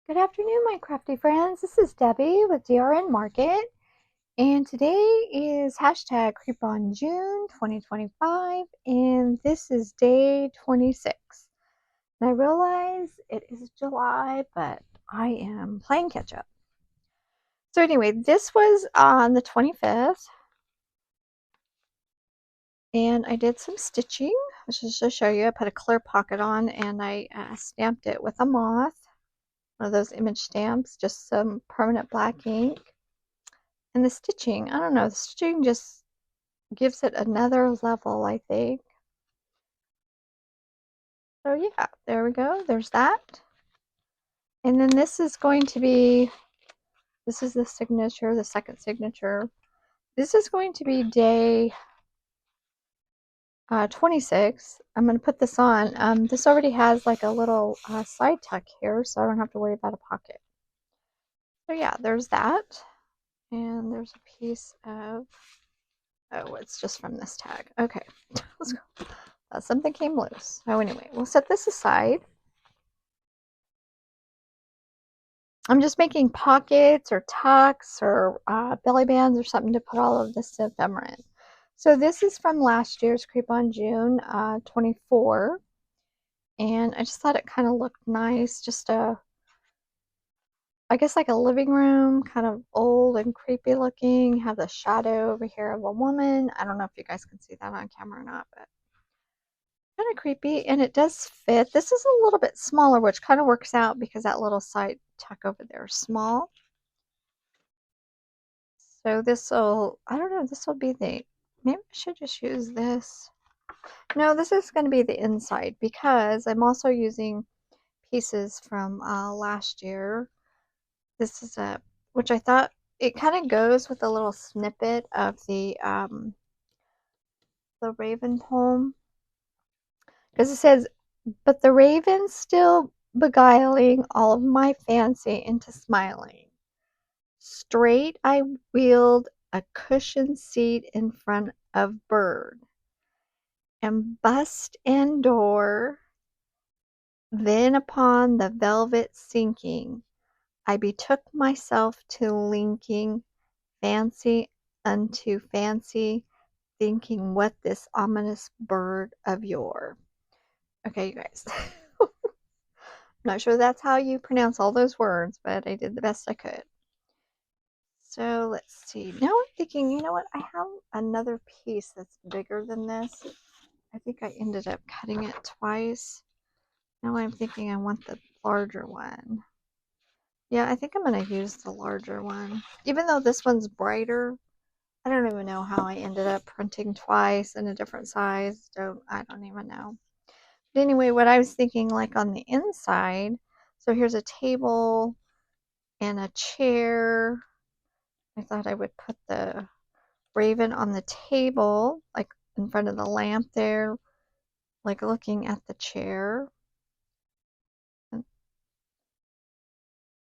Good afternoon, my crafty friends. This is Debbie with DRN Market, and today is hashtag Creep on June 2025, and this is day 26. And I realize it is July, but I am playing catch up. So, anyway, this was on the 25th, and I did some stitching. Just to show you, I put a clear pocket on and I stamped it with a moth, one of those image stamps, just some permanent black ink. And the stitching, I don't know, the stitching just gives it another level, I think. So yeah, there we go. There's that. And then this is going to be, this is the signature, the second signature. This is going to be day 26. I'm going to put this on. This already has like a little side tuck here, so I don't have to worry about a pocket. So yeah, there's that. And there's a piece of, oh, it's just from this tag. Okay, let's go. Something came loose. So anyway, we'll set this aside. I'm just making pockets or tucks or belly bands or something to put all of this ephemera in. So this is from last year's Creep on June 24. And I just thought it kind of looked nice. Just I guess like a living room, kind of old and creepy looking. Have the shadow over here of a woman. I don't know if you guys can see that on camera or not, but kind of creepy. And it does fit. This is a little bit smaller, which kind of works out because that little side tuck over there is small. So this will, I don't know, this will be the, maybe I should just use this. No, this is going to be the inside because I'm also using pieces from last year. This is a, which I thought it kind of goes with a little snippet of the Raven poem. Because it says, but the raven still beguiling all of my fancy into smiling. Straight I wheeled a cushioned seat in front of bird, and bust and door. Then upon the velvet sinking, I betook myself to linking fancy unto fancy, thinking what this ominous bird of yore. Okay, you guys. I'm not sure that's how you pronounce all those words, but I did the best I could. So let's see. Now I'm thinking, you know what? I have another piece that's bigger than this. I think I ended up cutting it twice. Now I'm thinking I want the larger one. Yeah, I think I'm going to use the larger one. Even though this one's brighter, I don't even know how I ended up printing twice in a different size. I don't even know. But anyway, what I was thinking, like on the inside, so here's a table and a chair. I thought I would put the raven on the table, like in front of the lamp there, like looking at the chair. And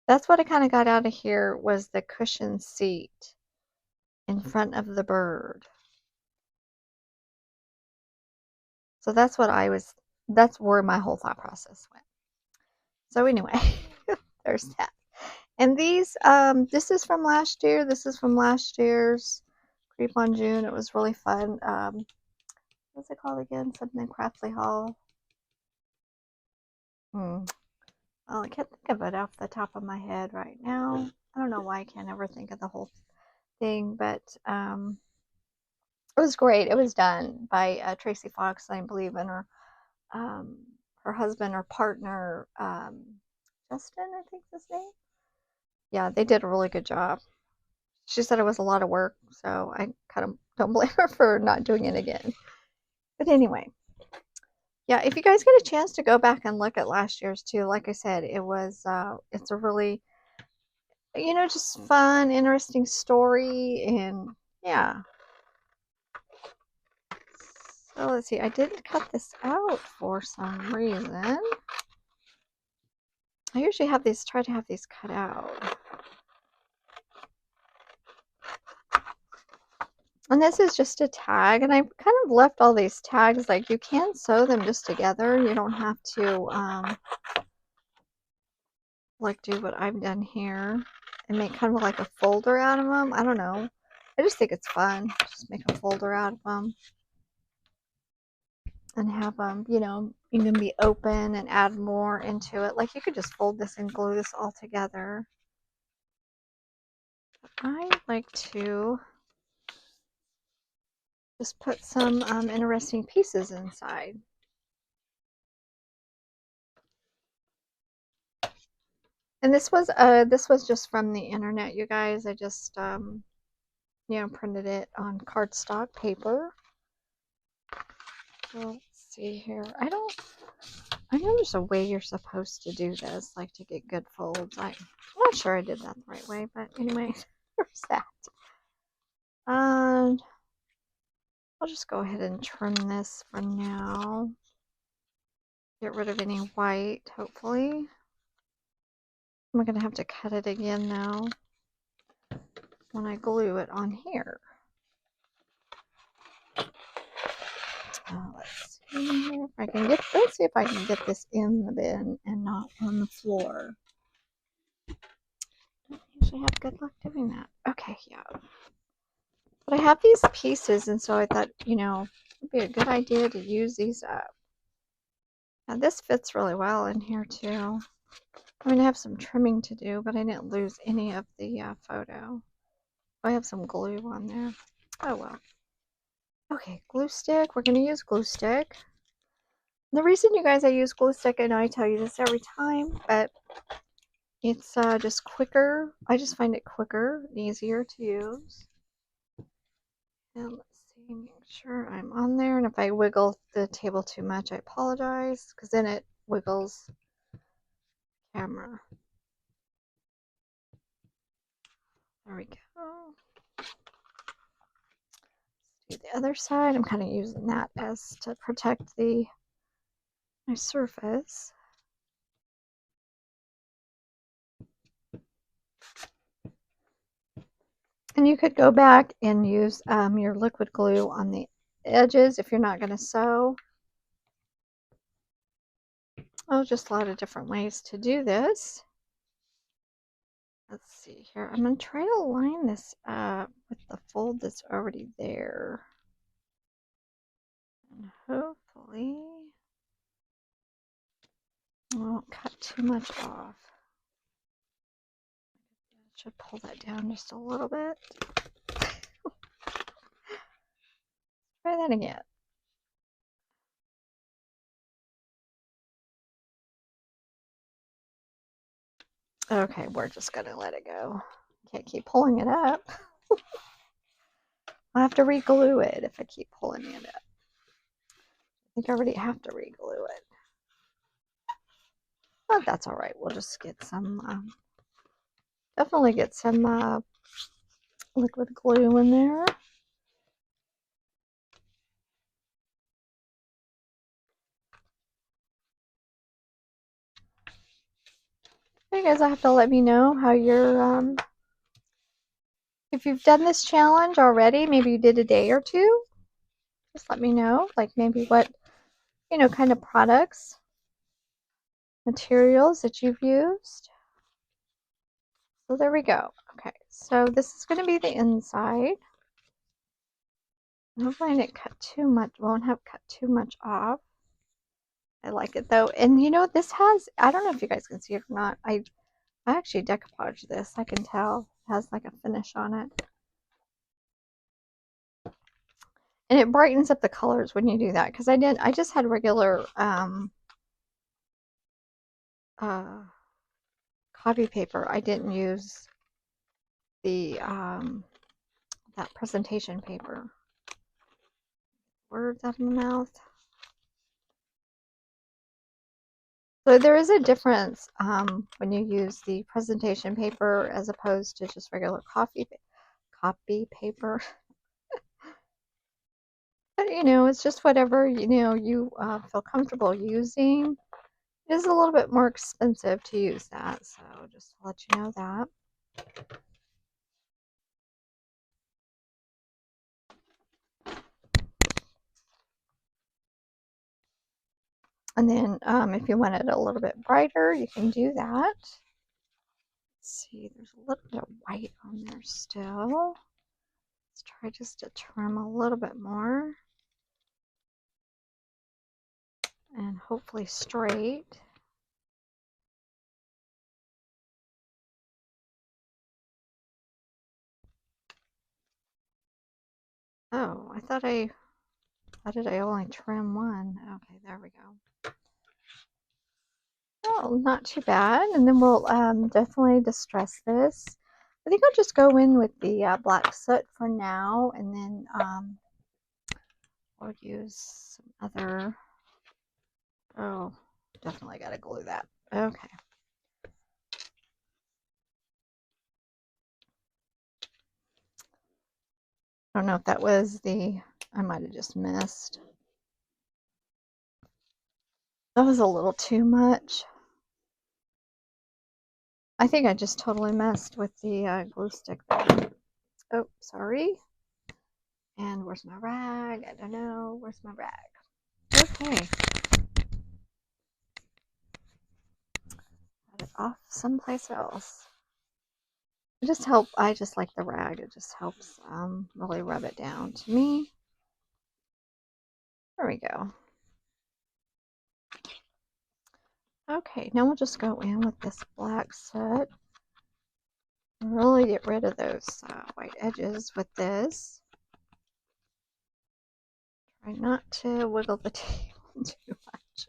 that's what I kind of got out of here was the cushion seat in front of the bird. So that's what that's where my whole thought process went. So anyway, there's that. And these, this is from last year. This is from last year's Creep on June. It was really fun. What's it called again? Something Crafty Hall. Well, I can't think of it off the top of my head right now. I don't know why I can't ever think of the whole thing, but it was great. It was done by Traciefox, I believe, and her husband or partner, Justin, I think his name. Yeah, they did a really good job. She said it was a lot of work, so I kind of don't blame her for not doing it again. But anyway, yeah, if you guys get a chance to go back and look at last year's too, like I said, it's a really, just fun, interesting story, and yeah. So let's see, I didn't cut this out for some reason. I usually try to have these cut out. And this is just a tag, and I kind of left all these tags, like you can sew them just together. You don't have to, like do what I've done here and make kind of like a folder out of them. I don't know. I just think it's fun. Just make a folder out of them and have them, you know, you can be open and add more into it. Like you could just fold this and glue this all together. I like to just put some interesting pieces inside. And this was just from the internet, you guys. I just you know, printed it on cardstock paper. So let's see here. I know there's a way you're supposed to do this, like to get good folds. I'm not sure I did that the right way, but anyway, there's that. And I'll just go ahead and trim this for now. Get rid of any white, hopefully. I'm going to have to cut it again now when I glue it on here. Let's see here if I can get, let's see if I can get this in the bin and not on the floor. I don't usually have good luck doing that. Okay, yeah. But I have these pieces, and so I thought, you know, it'd be a good idea to use these up. Now this fits really well in here too. I'm going to have some trimming to do, but I didn't lose any of the photo. I have some glue on there. Oh well. Okay, glue stick. We're going to use glue stick. The reason, you guys, I use glue stick, I know I tell you this every time, but it's just quicker. I just find it quicker and easier to use. And let's see, make sure I'm on there. And if I wiggle the table too much, I apologize, because then it wiggles the camera. There we go. Let's do the other side. I'm kind of using that as to protect my surface. And you could go back and use your liquid glue on the edges if you're not going to sew. Oh, just a lot of different ways to do this. Let's see here. I'm going to try to line this up with the fold that's already there. And hopefully I won't cut too much off. I should pull that down just a little bit. Try that again. Okay, we're just going to let it go. Can't keep pulling it up. I'll have to re-glue it if I keep pulling it up. I think I already have to re-glue it. But that's all right. We'll just get some, definitely get some liquid glue in there. You guys have to let me know how you're, if you've done this challenge already, maybe you did a day or two, just let me know, like maybe what, you know, kind of products, materials that you've used. So there we go. Okay, so this is going to be the inside. Hopefully I didn't cut too much, won't have cut too much off. I like it though. And you know, this has, I don't know if you guys can see it or not, I actually decoupaged this. I can tell it has like a finish on it. And it brightens up the colors when you do that, because I just had regular copy paper. I didn't use the that presentation paper. Words out of my mouth. So there is a difference when you use the presentation paper as opposed to just regular copy paper. But you know, it's just whatever, you know, you feel comfortable using. It is a little bit more expensive to use that, so just to let you know that. And then if you want it a little bit brighter, you can do that. Let's see, there's a little bit of white on there still. Let's try just to trim a little bit more. And hopefully straight. Oh, I thought how did I only trim one? Okay, there we go. Oh, not too bad. And then we'll definitely distress this. I think I'll just go in with the black soot for now, and then we'll use some other. Oh, definitely got to glue that. Okay. I don't know if that was I might have just missed. That was a little too much. I think I just totally messed with the glue stick there. Oh, sorry. And where's my rag? I don't know. Where's my rag? Okay. Put it off someplace else. It just helps. I just like the rag. It just helps really rub it down to me. There we go. Okay, now we'll just go in with this black soot. Really get rid of those white edges with this. Try not to wiggle the table too much.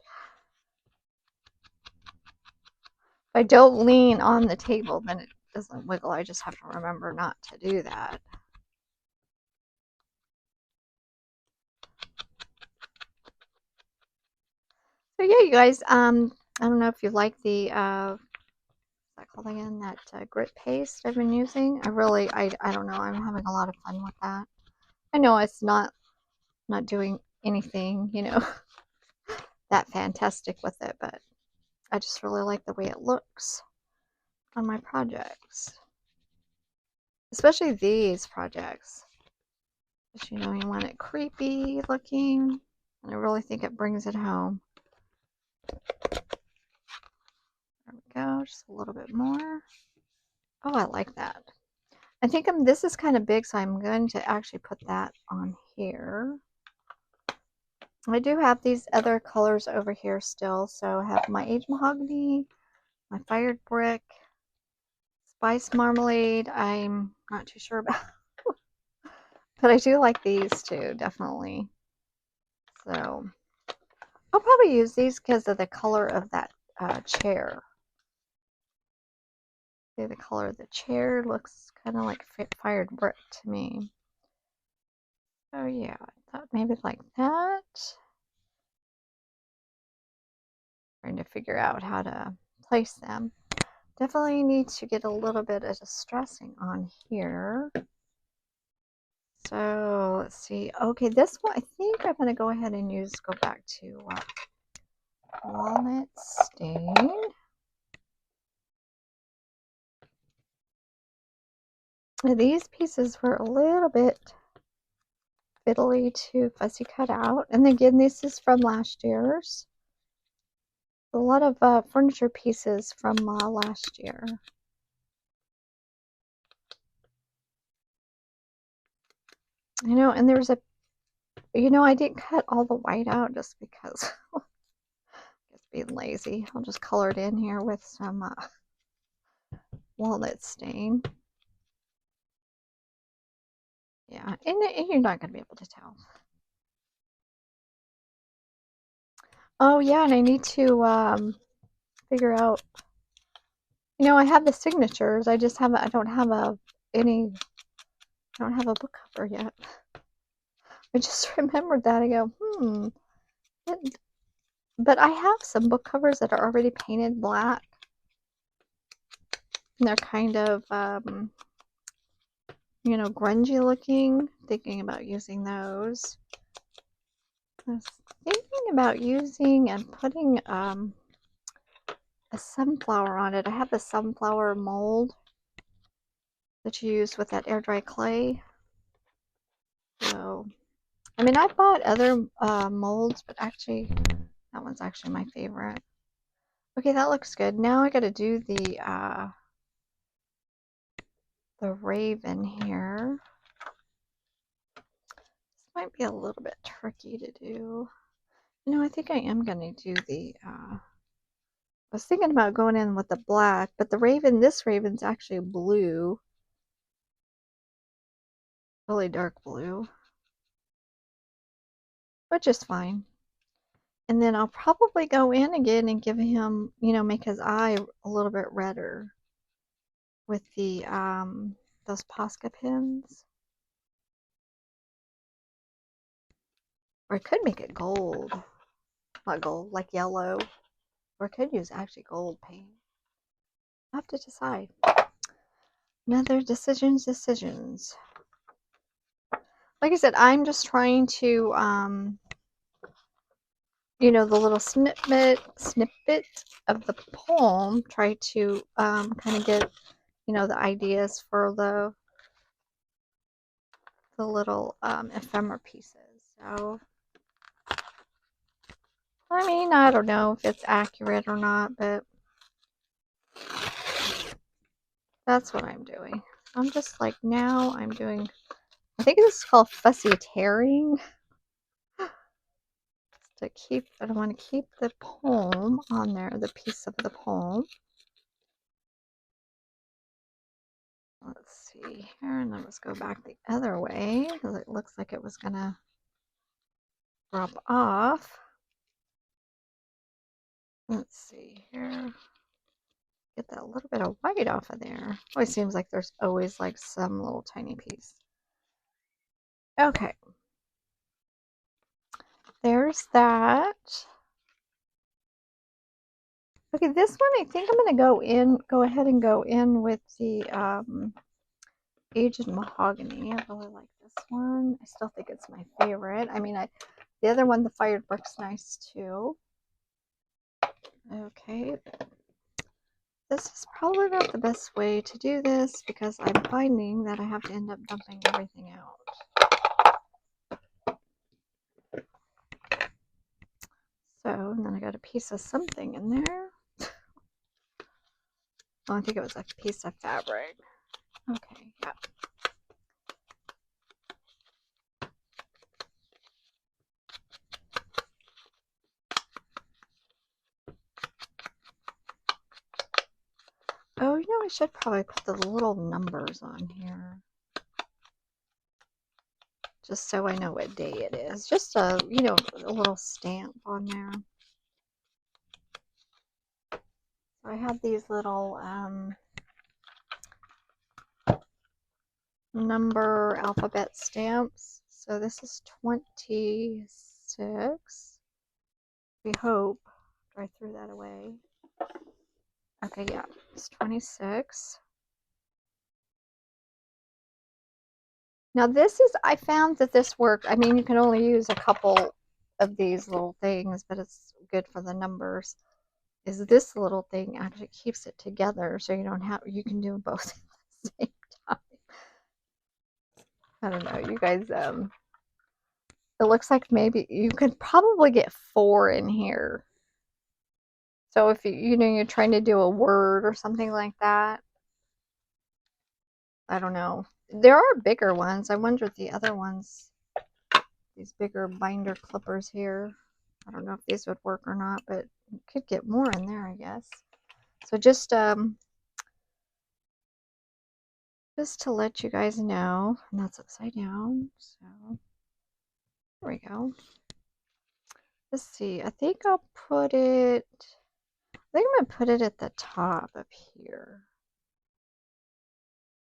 If I don't lean on the table, then it doesn't wiggle. I just have to remember not to do that. So yeah, you guys, I don't know if you like the what's that called again? That grit paste I've been using. I don't know. I'm having a lot of fun with that. I know it's not doing anything, you know, that fantastic with it, but I just really like the way it looks on my projects, especially these projects. Because, you know, you want it creepy looking, and I really think it brings it home. There we go, just a little bit more. Oh, I like that. I think this is kind of big, so I'm going to actually put that on here. I do have these other colors over here still, so I have my aged mahogany, my fired brick, spice marmalade. I'm not too sure about, but I do like these too, definitely. So I'll probably use these because of the color of that chair. See, the color of the chair looks kind of like fired brick to me. So yeah, I thought maybe like that. Trying to figure out how to place them. Definitely need to get a little bit of distressing on here. So let's see. Okay, this one I think I'm going to go ahead and go back to walnut stain. These pieces were a little bit fiddly to fussy cut out. And again, this is from last year's. A lot of furniture pieces from last year. You know, and there's I didn't cut all the white out just because just being lazy. I'll just color it in here with some walnut stain. Yeah, and you're not going to be able to tell. Oh yeah, and I need to figure out. You know, I have the signatures. I just haven't. I don't have a book cover yet. I just remembered that. I go, but I have some book covers that are already painted black. And they're kind of, you know, grungy looking. Thinking about using those. I was thinking about using and putting a sunflower on it. I have the sunflower mold that you use with that air dry clay. So, I mean, I bought other molds, but actually, that one's actually my favorite. Okay, that looks good. Now I got to do the the raven here. This might be a little bit tricky to do. I think I am going to do the, I was thinking about going in with the black, but this raven's actually blue. Really dark blue. Which is fine. And then I'll probably go in again and give him, make his eye a little bit redder with the, those Posca pins. Or I could make it gold. Not gold, like yellow. Or I could use actually gold paint. I have to decide. Another decisions. Like I said, I'm just trying to, the little snippet of the poem, try to kind of get, the ideas for the little ephemera pieces. So, I mean, I don't know if it's accurate or not, but that's what I'm doing. I'm just like, now I'm doing, I think this is called fussy tearing. I want to keep the poem on there, the piece of the poem. Let's see here, and then let's go back the other way, because it looks like it was going to drop off. Let's see here. Get that little bit of white off of there. Always seems like there's always like some little tiny piece. Okay. There's that. Okay, this one I think I'm going to go ahead and go in with the aged mahogany. I really like this one. I still think it's my favorite. I mean, the other one, the fired brick's nice too. Okay. This is probably not the best way to do this because I'm finding that I have to end up dumping everything out. So, and then I got a piece of something in there. Oh, I think it was a piece of fabric. Okay, yeah. Oh, I should probably put the little numbers on here. Just so I know what day it is. Just a little stamp on there. I have these little number alphabet stamps. So this is 26. We hope. I threw that away. Okay, yeah, it's 26. Now I found that this worked. I mean, you can only use a couple of these little things, but it's good for the numbers. Is this little thing actually keeps it together, so you can do both at the same time. I don't know, you guys, it looks like maybe you could probably get 4 in here. So if you're trying to do a word or something like that, I don't know. There are bigger ones. I wonder if the other ones, these bigger binder clippers here, I don't know if these would work or not, but you could get more in there, I guess. So just to let you guys know, and that's upside down. So there we go. Let's see. I think I'm gonna put it at the top up here.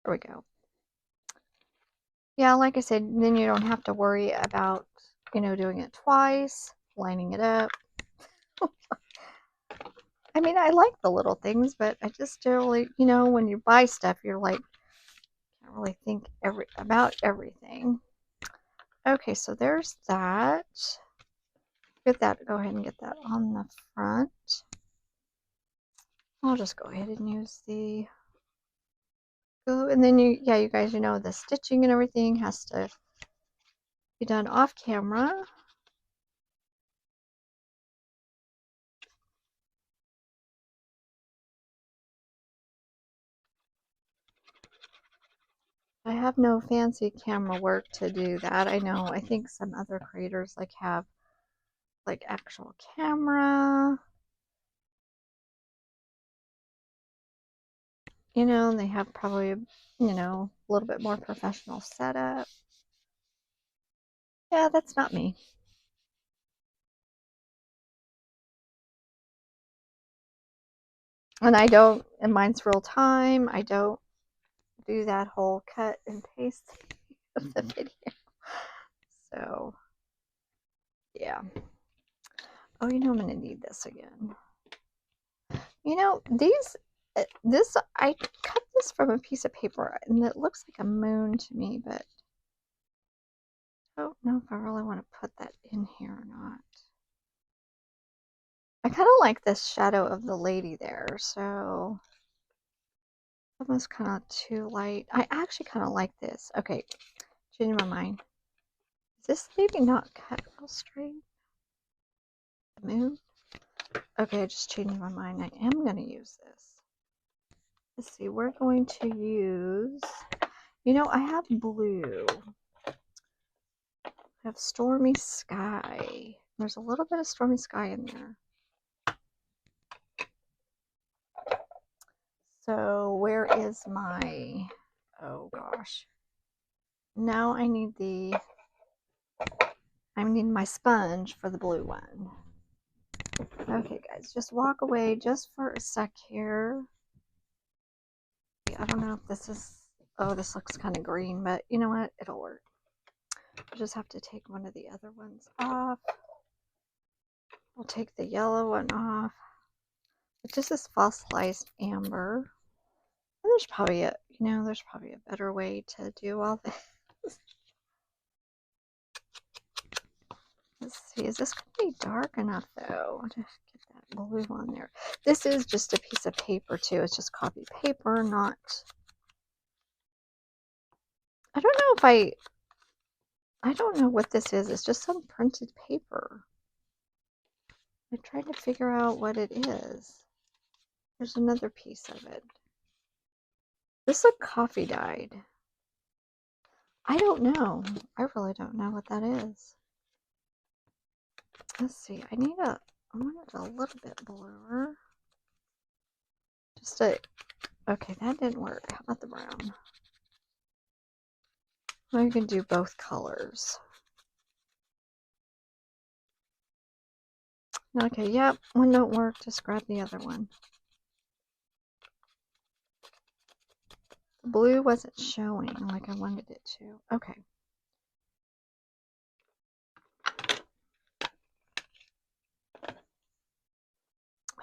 There we go. Yeah, like I said, then you don't have to worry about, doing it twice, lining it up. I mean, I like the little things, but I just really, when you buy stuff, you're like, can't really think about everything. Okay, so there's that. Get that, go ahead and get that on the front. I'll just go ahead and use the glue. And then you guys, the stitching and everything has to be done off camera. I have no fancy camera work to do that. I know, I think some other creators like have like actual camera. You know, they have probably, you know, a little bit more professional setup. Yeah, that's not me. And I don't, and mine's real time. I don't do that whole cut and paste of the video. So, yeah. Oh, you know, I'm going to need this again. You know, I cut this from a piece of paper and it looks like a moon to me, but I don't know if I really want to put that in here or not. I kind of like this shadow of the lady there, so almost kind of too light. I actually kind of like this. Okay, changing my mind. Is this maybe not cut real straight? The moon? Okay, I just changed my mind. I am going to use this. Let's see, we're going to use, you know, I have blue. I have stormy sky. There's a little bit of stormy sky in there. So where is my, oh gosh. Now I need my sponge for the blue one. Okay guys, just walk away just for a sec here. I don't know if this is, oh, this looks kind of green, but you know what? It'll work. I just have to take one of the other ones off. We'll take the yellow one off. But this is fossilized amber. And there's probably there's probably a better way to do all this. Let's see, is this going to be dark enough though? To get that blue on there. This is just a piece of paper too. It's just copy paper, not. I don't know if I don't know what this is. It's just some printed paper. I'm trying to figure out what it is. There's another piece of it. This is coffee dyed. I don't know. I really don't know what that is. Let's see. I want it a little bit bluer. Okay, that didn't work. How about the brown? Well, you can do both colors. Okay, yep, one don't work, just grab the other one. The blue wasn't showing like I wanted it to. Okay.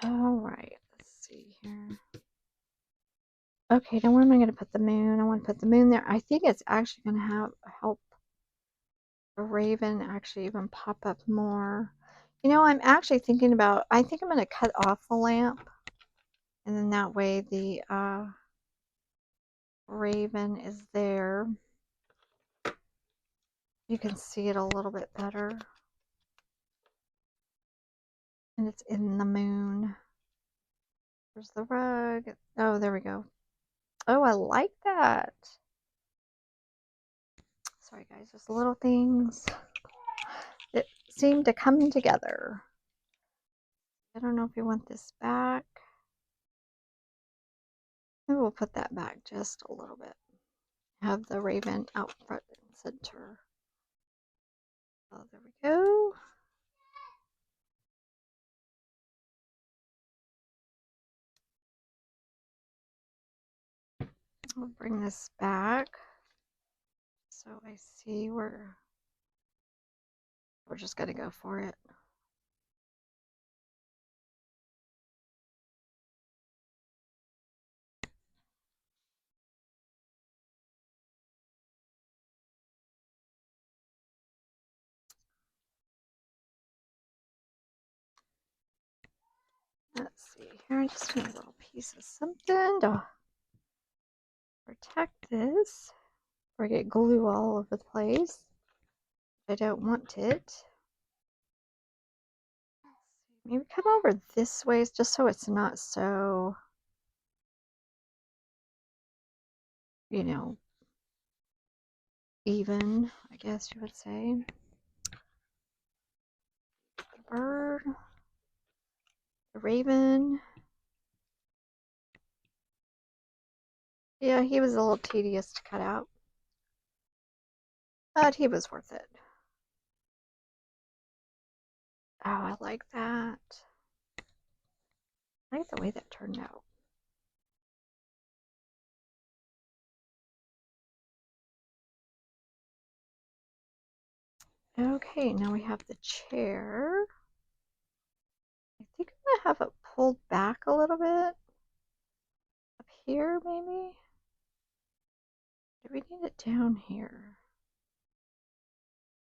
All right, let's see here. Okay, now where am I going to put the moon? I want to put the moon there. I think it's actually going to help the raven actually even pop up more. You know, I'm actually thinking about, I think I'm going to cut off the lamp. And then that way the raven is there. You can see it a little bit better. And it's in the moon. There's the rug. Oh, there we go. Oh, I like that. Sorry, guys. Just little things that seem to come together. I don't know if you want this back. Maybe we'll put that back just a little bit. Have the raven out front and center. Oh, there we go. We'll bring this back. So I see we're just going to go for it. Let's see here. I just need a little piece of something to protect this or get glue all over the place. I don't want it. Maybe come over this way just so it's not so, you know, even, I guess you would say. The bird, the raven. Yeah, he was a little tedious to cut out, but he was worth it. Oh, I like that. I like the way that turned out. Okay, now we have the chair. I think I'm going to have it pulled back a little bit. Up here, maybe? Do we need it down here?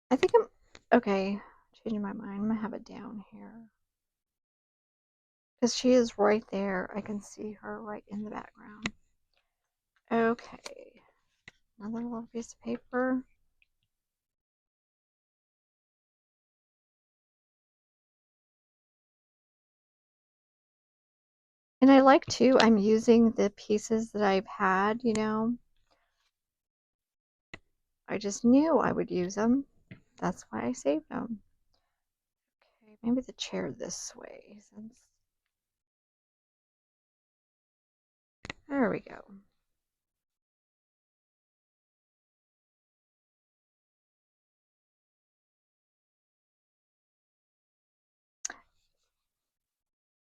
I think I'm... Okay, changing my mind. I'm going to have it down here. Because she is right there. I can see her right in the background. Okay. Another little piece of paper. And I like too, I'm using the pieces that I've had, you know. I just knew I would use them. That's why I saved them. Okay, maybe the chair this way. There we go.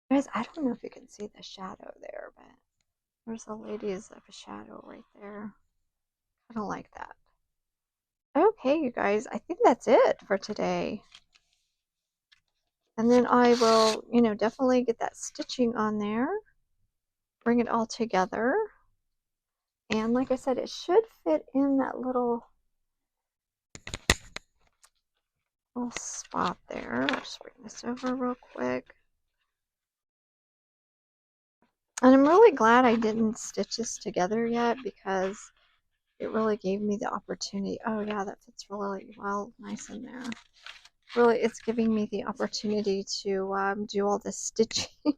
Guys, I don't know if you can see the shadow there, but there's a lady's of a shadow right there. I don't like that. Okay, you guys, I think that's it for today. And then I will, you know, definitely get that stitching on there. Bring it all together. And like I said, it should fit in that little spot there. I'll just bring this over real quick. And I'm really glad I didn't stitch this together yet because it really gave me the opportunity. Oh yeah, that fits really well, nice in there. Really, it's giving me the opportunity to do all this stitching.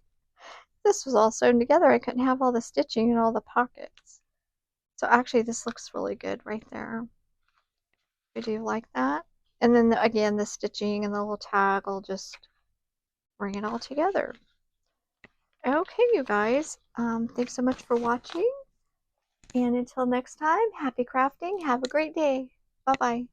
This was all sewn together. I couldn't have all the stitching in all the pockets. So actually, this looks really good right there. I do like that. And then again, the stitching and the little tag will just bring it all together. Okay, you guys, thanks so much for watching. And until next time, happy crafting. Have a great day. Bye-bye.